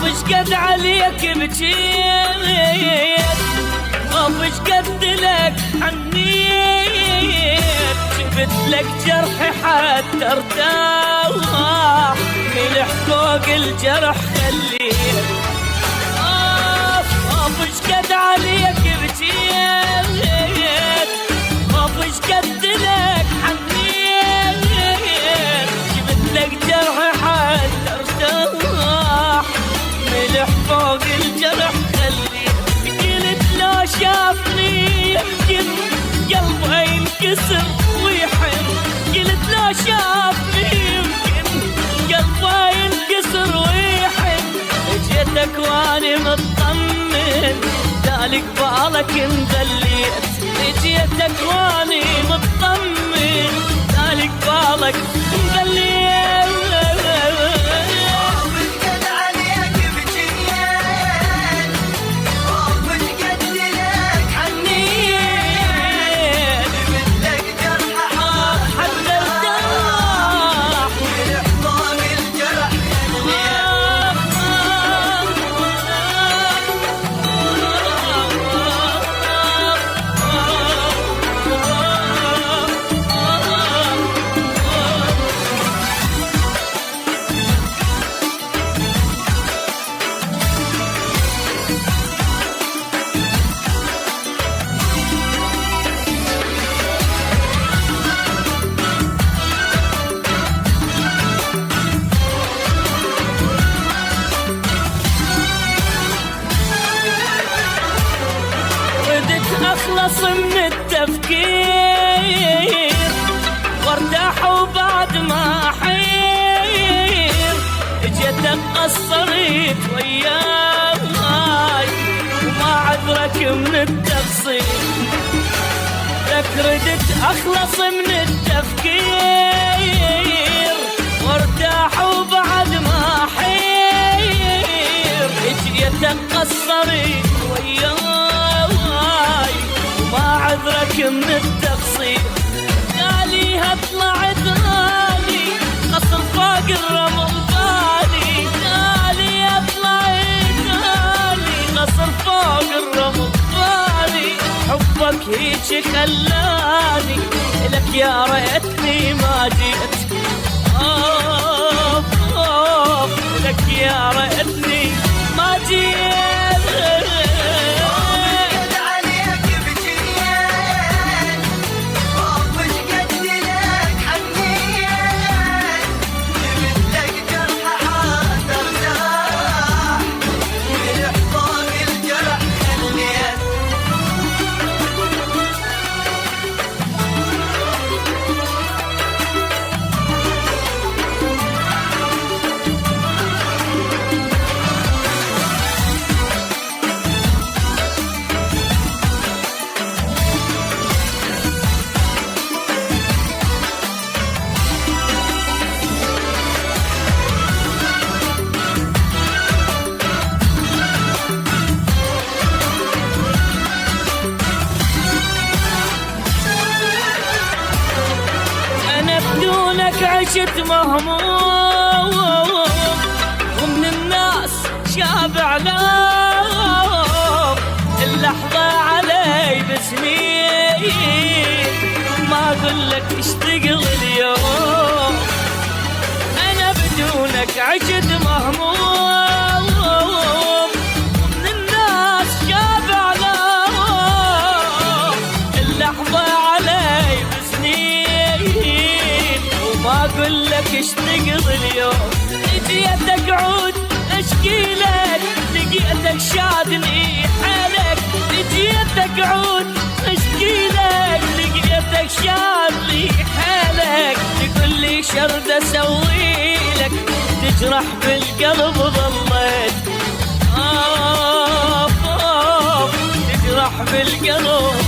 قد عليك بجيت، وش قد لك حنيت، جبت لك جرح حتى ارتاح، ملح فوق الجرح خليت. وش قد عليك بجيت، وش قد لك حنيت، جبت لك جرح حتى ارتاح، ملح فوق الجرح خليت. قلت لو شافني يمكن قلبه ينكسر ويحن، قلت لو شافني يمكن قلبه ينكسر ويحن، جيتك واني مطمن ذلك بالك مذليت، جيتك واني مطمن ذلك بالك مذليت. اخلص من التفكير وارتاح، وبعد ما احير جيتك قصرت وياي، وما عذرك من التقصير، لك ردت اخلص من التفكير وارتاح، وبعد ما احير جيتك قصرت وياي، ما عذرك من التقصير. قاليها طلعت غالي قصر فوق الرمل غالي، قاليها طلعت غالي قصر فوق الرمل غالي، حبك هيك خلاني لك يا ريتني ما جيت، لك يا ريتني ما جيت. عشت مهموم ومن الناس شابع لوم، اللحظة علي بسنين ما اقول لك اشتغل اليوم، انا بدونك عشت مهموم ومن الناس شابع لوم، اللحظة علي بسنين ما اقول لك اشتغل اليوم، جيتك عود اشكي لك لقيتك شادني حالك، جيتك عود اشكي لك لقيتك شادني حالك، تقول لي شرد اسوي لك تجرح بالقلب ظليت، تجرح بالقلب